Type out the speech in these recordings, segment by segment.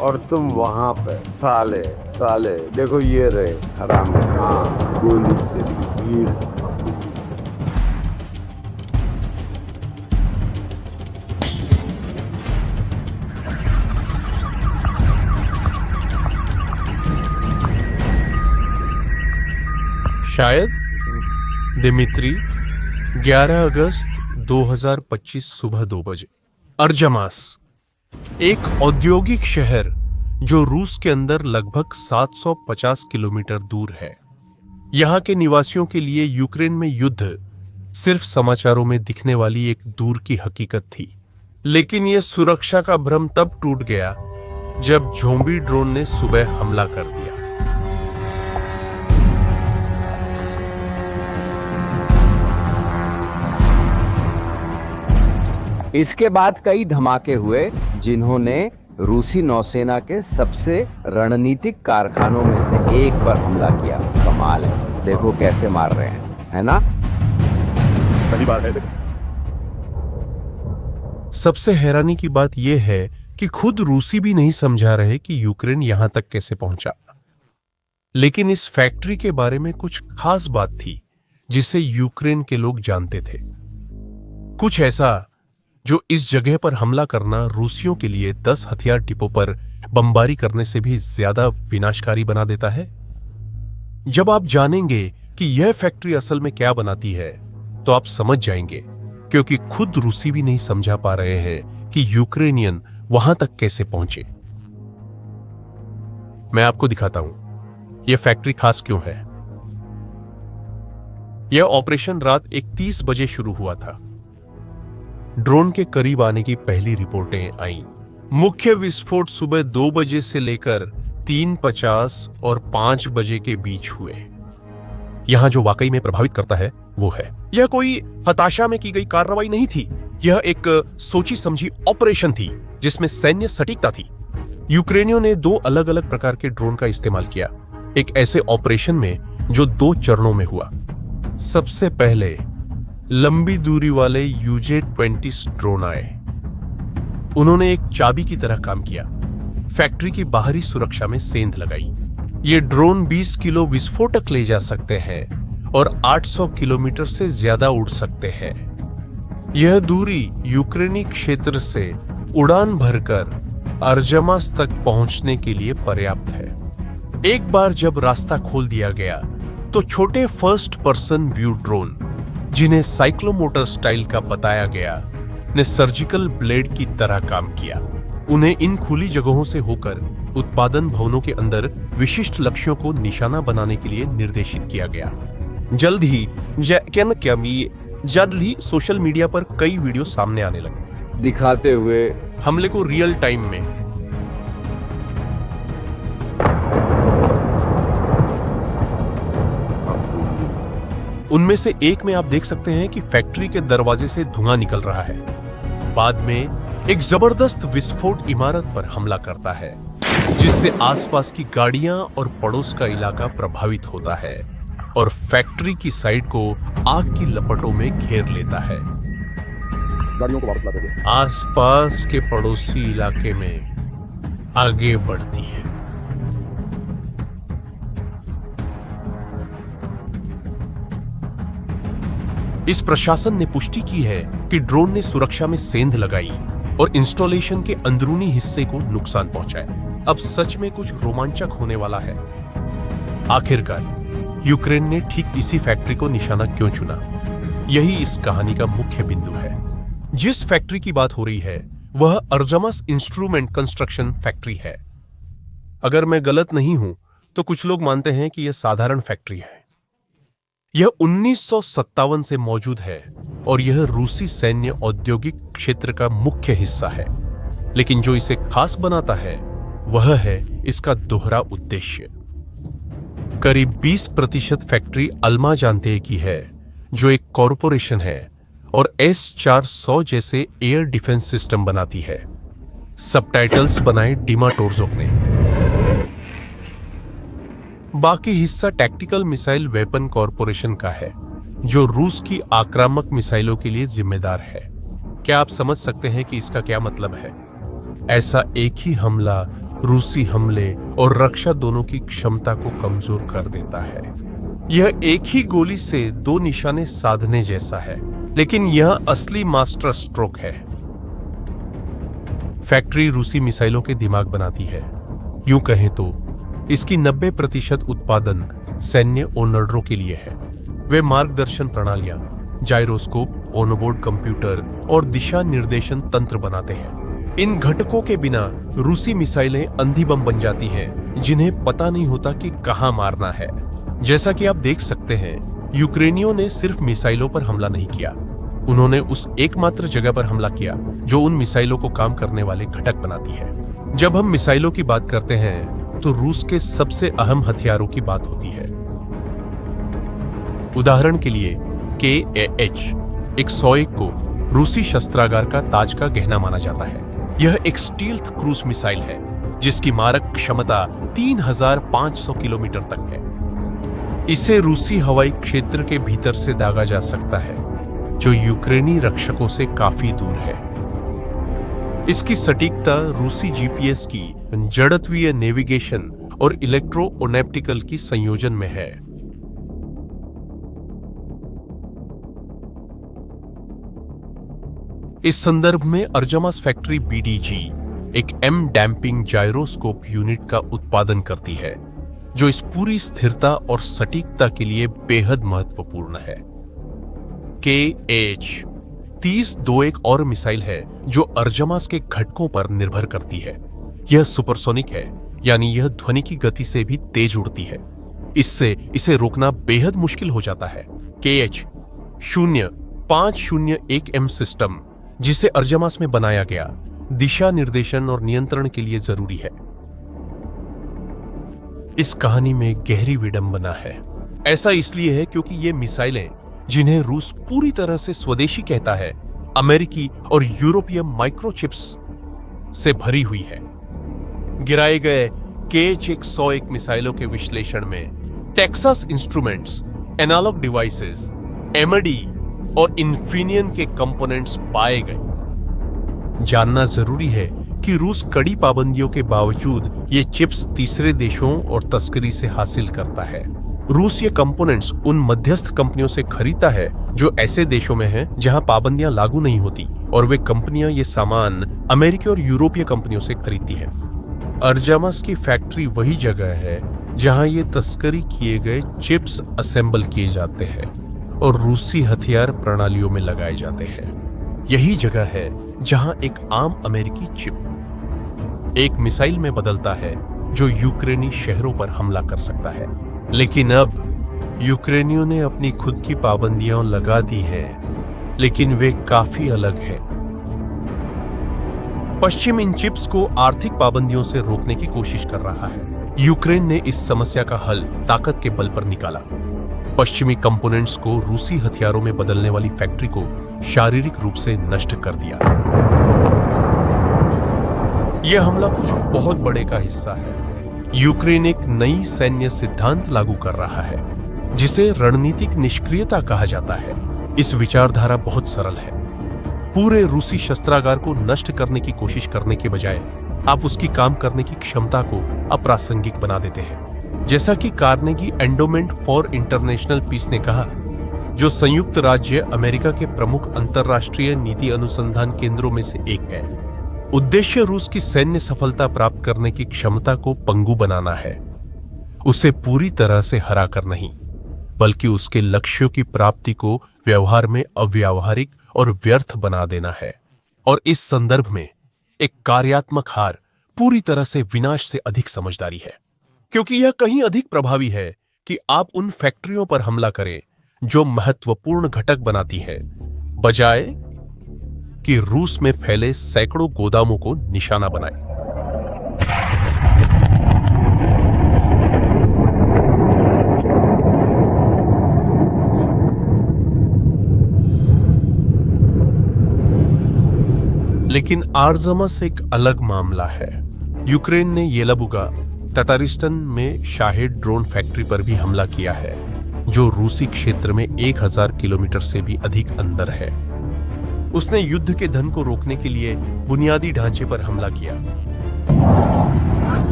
और तुम वहां पे साले साले देखो ये रहे हरामी। हाँ, गोली चली, भीड़। शायद दिमित्री 11 अगस्त 2025 सुबह 2 बजे। अर्जमास, एक औद्योगिक शहर जो रूस के अंदर लगभग 750 किलोमीटर दूर है। यहां के निवासियों के लिए यूक्रेन में युद्ध सिर्फ समाचारों में दिखने वाली एक दूर की हकीकत थी। लेकिन यह सुरक्षा का भ्रम तब टूट गया जब ज़ॉम्बी ड्रोन ने सुबह हमला कर दिया। इसके बाद कई धमाके हुए जिन्होंने रूसी नौसेना के सबसे रणनीतिक कारखानों में से एक पर हमला किया। कमाल है, देखो कैसे मार रहे हैं, है ना? पहली बार है। सबसे हैरानी की बात यह है कि खुद रूसी भी नहीं समझा रहे कि यूक्रेन यहां तक कैसे पहुंचा। लेकिन इस फैक्ट्री के बारे में कुछ खास बात थी जिसे यूक्रेन के लोग जानते थे। कुछ ऐसा जो इस जगह पर हमला करना रूसियों के लिए 10 हथियार डिपो पर बमबारी करने से भी ज्यादा विनाशकारी बना देता है। जब आप जानेंगे कि यह फैक्ट्री असल में क्या बनाती है तो आप समझ जाएंगे, क्योंकि खुद रूसी भी नहीं समझा पा रहे हैं कि यूक्रेनियन वहां तक कैसे पहुंचे। मैं आपको दिखाता हूं यह फैक्ट्री खास क्यों है। यह ऑपरेशन रात 1:30 बजे शुरू हुआ था। ड्रोन के करीब आने की पहली रिपोर्टें आईं। मुख्य विस्फोट सुबह 2 बजे से लेकर 3:50 और 5 बजे के बीच हुए। यहां जो वाकई में प्रभावित करता है वो है, यह कोई हताशा में की गई कार्रवाई नहीं थी। यह एक सोची समझी ऑपरेशन थी जिसमें सैन्य सटीकता थी। यूक्रेनियों ने 2 अलग अलग प्रकार के ड्रोन का इस्तेमाल किया, एक ऐसे ऑपरेशन में जो 2 चरणों में हुआ। सबसे पहले लंबी दूरी वाले UJ-20 ड्रोन आए। उन्होंने एक चाबी की तरह काम किया, फैक्ट्री की बाहरी सुरक्षा में सेंध लगाई। ये ड्रोन 20 किलो विस्फोटक ले जा सकते हैं और 800 किलोमीटर से ज्यादा उड़ सकते हैं। यह दूरी यूक्रेनी क्षेत्र से उड़ान भरकर अर्जमास तक पहुंचने के लिए पर्याप्त है। एक बार जब रास्ता खोल दिया गया तो छोटे फर्स्ट पर्सन व्यू ड्रोन, जिन्हें साइक्लोमोटर स्टाइल का बताया गया, ने सर्जिकल ब्लेड की तरह काम किया। उन्हें इन खुली जगहों से होकर उत्पादन भवनों के अंदर विशिष्ट लक्ष्यों को निशाना बनाने के लिए निर्देशित किया गया। जल्द ही सोशल मीडिया पर कई वीडियो सामने आने लगे दिखाते हुए हमले को रियल टाइम में। उनमें से एक में आप देख सकते हैं कि फैक्ट्री के दरवाजे से धुआं निकल रहा है। बाद में एक जबरदस्त विस्फोट इमारत पर हमला करता है, जिससे आसपास की गाड़ियां और पड़ोस का इलाका प्रभावित होता है और फैक्ट्री की साइड को आग की लपटों में घेर लेता है। गाड़ियों को वापस लाते हुए आसपास के पड़ोसी इलाके में आगे बढ़ती है। इस प्रशासन ने पुष्टि की है कि ड्रोन ने सुरक्षा में सेंध लगाई और इंस्टॉलेशन के अंदरूनी हिस्से को नुकसान पहुंचाया। अब सच में कुछ रोमांचक होने वाला है। आखिरकार यूक्रेन ने ठीक इसी फैक्ट्री को निशाना क्यों चुना, यही इस कहानी का मुख्य बिंदु है। जिस फैक्ट्री की बात हो रही है वह अर्जमास इंस्ट्रूमेंट कंस्ट्रक्शन फैक्ट्री है। अगर मैं गलत नहीं हूं तो कुछ लोग मानते हैं कि यह साधारण फैक्ट्री है। यह 1957 से मौजूद है और यह रूसी सैन्य औद्योगिक क्षेत्र का मुख्य हिस्सा है। लेकिन जो इसे खास बनाता है वह है इसका दोहरा उद्देश्य। करीब 20% फैक्ट्री अल्मा जानते की है, जो एक कॉरपोरेशन है और S-400 जैसे एयर डिफेंस सिस्टम बनाती है। सबटाइटल्स बनाए डिमा टोरजोक ने। बाकी हिस्सा टैक्टिकल मिसाइल वेपन कॉरपोरेशन का है, जो रूस की आक्रामक मिसाइलों के लिए जिम्मेदार है। क्या आप समझ सकते हैं कि इसका क्या मतलब है? ऐसा एक ही हमला रूसी हमले और रक्षा दोनों की क्षमता को कमजोर कर देता है। यह एक ही गोली से दो निशाने साधने जैसा है, लेकिन यह असली मास्टर स्ट्रोक है। फैक्ट्री रूसी मिसाइलों के दिमाग बनाती है। यूं कहें तो इसकी 90% उत्पादन सैन्य ओनर्डरों के लिए है। वे मार्गदर्शन प्रणालियां, जायरोस्कोप, ऑनबोर्ड कंप्यूटर और दिशा निर्देशन तंत्र बनाते हैं। इन घटकों के बिना रूसी मिसाइलें अंधी बम बन जाती हैं, जिन्हें पता नहीं होता कि कहां मारना है। जैसा कि आप देख सकते हैं, यूक्रेनियों ने सिर्फ मिसाइलों पर हमला नहीं किया, उन्होंने उस एकमात्र जगह पर हमला किया जो उन मिसाइलों को काम करने वाले घटक बनाती है। जब हम मिसाइलों की बात करते हैं तो रूस के सबसे अहम हथियारों की बात होती है। उदाहरण के लिए KA-101 को रूसी शस्त्रागार का ताज का गहना माना जाता है। यह एक स्टील्थ क्रूज मिसाइल है जिसकी मारक क्षमता 3500 किलोमीटर तक है। इसे रूसी हवाई क्षेत्र के भीतर से दागा जा सकता है, जो यूक्रेनी रक्षकों से काफी दूर है। इसकी सटीकता रूसी जीपीएस की जड़त्वीय नेविगेशन और इलेक्ट्रो-ऑप्टिकल की संयोजन में है। इस संदर्भ में अर्जमास फैक्ट्री BDG एक M डैम्पिंग जायरोस्कोप यूनिट का उत्पादन करती है, जो इस पूरी स्थिरता और सटीकता के लिए बेहद महत्वपूर्ण है। KH-30-2 एक और मिसाइल है जो अर्जमास के घटकों पर निर्भर करती है। यह सुपरसोनिक है, यानी यह ध्वनि की गति से भी तेज उड़ती है। इससे इसे रोकना बेहद मुश्किल हो जाता है। KH-0501M सिस्टम, जिसे अर्जमास में बनाया गया, दिशा निर्देशन और नियंत्रण के लिए जरूरी है। इस कहानी में गहरी विडंबना है। ऐसा इसलिए है क्योंकि ये मिसाइलें, जिन्हें रूस पूरी तरह से स्वदेशी कहता है, अमेरिकी और यूरोपीय माइक्रोचिप्स से भरी हुई है। गिराए गए KH-101 मिसाइलों के विश्लेषण में Texas Instruments, Analog Devices, MD और इन्फिनियन के कंपोनेंट्स पाए गए। जानना जरूरी है कि रूस कड़ी पाबंदियों के बावजूद ये चिप्स तीसरे देशों और तस्करी से हासिल करता है। रूस ये कंपोनेंट्स उन मध्यस्थ कंपनियों से खरीदता है जो ऐसे देशों में हैं जहां पाबंदियां लागू नहीं होती, और वे कंपनियां ये सामान अमेरिकी और यूरोपीय कंपनियों से खरीदती हैं। अर्जमास की फैक्ट्री वही जगह है जहां ये तस्करी किए गए चिप्स असेंबल किए जाते हैं और रूसी हथियार प्रणालियों में लगाए जाते हैं। यही जगह है जहां एक आम अमेरिकी चिप एक मिसाइल में बदलता है जो यूक्रेनी शहरों पर हमला कर सकता है। लेकिन अब यूक्रेनियों ने अपनी खुद की पाबंदियां लगा दी हैं, लेकिन वे काफी अलग हैं। पश्चिम इन चिप्स को आर्थिक पाबंदियों से रोकने की कोशिश कर रहा है। यूक्रेन ने इस समस्या का हल ताकत के बल पर निकाला। पश्चिमी कंपोनेंट्स को रूसी हथियारों में बदलने वाली फैक्ट्री को शारीरिक रूप से नष्ट कर दिया। यह हमला कुछ बहुत बड़े का हिस्सा है। यूक्रेन एक नई सैन्य सिद्धांत लागू कर रहा है, जिसे रणनीतिक निष्क्रियता कहा जाता है। इस विचारधारा बहुत सरल है। पूरे रूसी शस्त्रागार को नष्ट करने की कोशिश करने के बजाय आप उसकी काम करने की क्षमता को अप्रासंगिक बना देते हैं। जैसा कि Carnegie Endowment for International Peace ने कहा, जो संयुक्त राज्य अमेरिका के प्रमुख अंतरराष्ट्रीय नीति अनुसंधान केंद्रों में से एक है। उद्देश्य रूस की सैन्य सफलता प्राप्त करने की क्षमता को पंगु बनाना है, उसे पूरी तरह से हराकर नहीं, बल्कि उसके लक्ष्यों की प्राप्ति को व्यवहार में अव्यावहारिक और व्यर्थ बना देना है। और इस संदर्भ में एक कार्यात्मक हार पूरी तरह से विनाश से अधिक समझदारी है, क्योंकि यह कहीं अधिक प्रभावी है कि आप उन फैक्ट्रियों पर हमला करें जो महत्वपूर्ण घटक बनाती है, बजाय कि रूस में फैले सैकड़ों गोदामों को निशाना बनाए। लेकिन आर्जमस एक अलग मामला है। यूक्रेन ने येलाबुगा, ततारिस्तान में शाहेद ड्रोन फैक्ट्री पर भी हमला किया है, जो रूसी क्षेत्र में 1000 किलोमीटर से भी अधिक अंदर है। उसने युद्ध के धन को रोकने के लिए बुनियादी ढांचे पर हमला किया।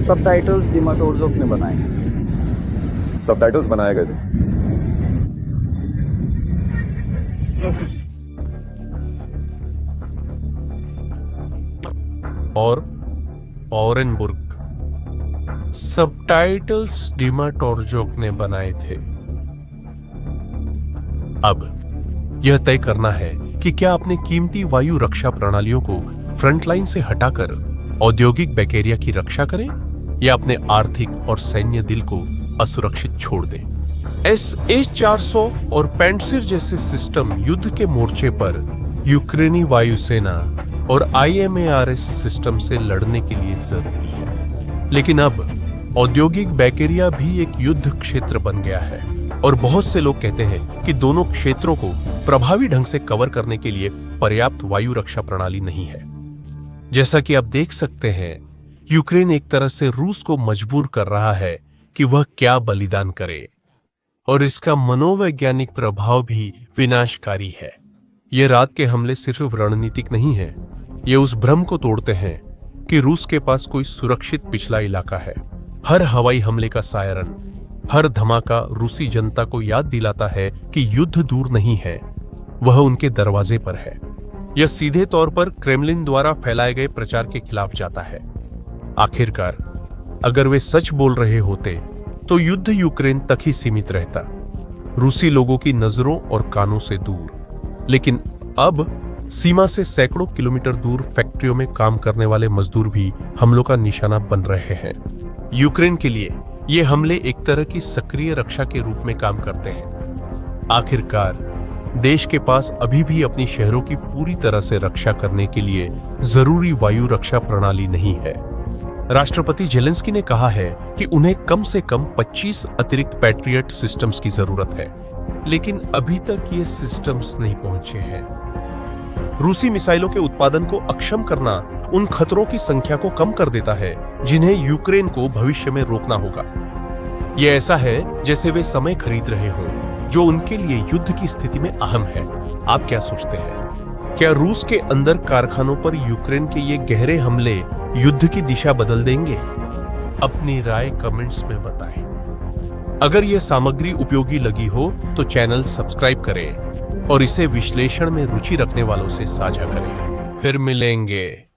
सबटाइटल्स डिमाटोर्जोक ने बनाए। सबटाइटल्स बनाए गए थे। और ओरेनबुर्ग सबटाइटल्स डिमाटोर्जोक ने बनाए थे। अब यह तय करना है कि क्या अपने कीमती वायु रक्षा प्रणालियों को फ्रंटलाइन से हटाकर औद्योगिक बैक्टीरिया की रक्षा करें या अपने आर्थिक और सैन्य दिल को असुरक्षित छोड़ दें। S-400 और पैंटसिर जैसे सिस्टम युद्ध के मोर्चे पर यूक्रेनी वायुसेना और IMARS सिस्टम से लड़ने के लिए जरूरी है। लेकिन अब औद्योगिक बैक्टीरिया भी एक युद्ध क्षेत्र बन गया है और बहुत से लोग कहते हैं कि दोनों क्षेत्रों को प्रभावी ढंग से कवर करने के लिए पर्याप्त वायु रक्षा प्रणाली नहीं है। जैसा कि आप देख सकते हैं, यूक्रेन एक तरह से रूस को मजबूर कर रहा है कि वह क्या बलिदान करे और इसका मनोवैज्ञानिक प्रभाव भी विनाशकारी है। ये रात के हमले सिर्फ रणनीतिक नहीं है, ये उस भ्रम को तोड़ते हैं कि रूस के पास कोई सुरक्षित पिछला इलाका है। हर हवाई हमले का सायरन, हर धमाका रूसी जनता को याद दिलाता है कि युद्ध दूर नहीं है, वह उनके दरवाजे पर है। यह सीधे तौर पर क्रेमलिन द्वारा फैलाए गए प्रचार के खिलाफ जाता है। आखिरकार अगर वे सच बोल रहे होते तो युद्ध यूक्रेन तक ही सीमित रहता, रूसी लोगों की नजरों और कानों से दूर। लेकिन अब सीमा से सैकड़ों किलोमीटर दूर फैक्ट्रियों में काम करने वाले मजदूर भी हमलों का निशाना बन रहे हैं। यूक्रेन के लिए ये हमले एक तरह की सक्रिय रक्षा के रूप में काम करते हैं। आखिरकार देश के पास अभी भी अपनी शहरों की पूरी तरह से रक्षा करने के लिए जरूरी वायु रक्षा प्रणाली नहीं है। राष्ट्रपति जेलेंस्की ने कहा है कि उन्हें कम से कम 25 अतिरिक्त पैट्रियट सिस्टम्स की जरूरत है, लेकिन अभी तक ये सिस्टम्स नहीं पहुंचे हैं। रूसी मिसाइलों के उत्पादन को अक्षम करना उन खतरों की संख्या को कम कर देता है जिन्हें यूक्रेन को भविष्य में रोकना होगा। यह ऐसा है जैसे वे समय खरीद रहे हों जो उनके लिए युद्ध की स्थिति में अहम है। आप क्या सोचते हैं? क्या रूस के अंदर कारखानों पर यूक्रेन के ये गहरे हमले युद्ध की दिशा बदल देंगे? अपनी राय कमेंट्स में बताएं। अगर यह सामग्री उपयोगी लगी हो तो चैनल सब्सक्राइब करें और इसे विश्लेषण में रुचि रखने वालों से साझा करें। फिर मिलेंगे।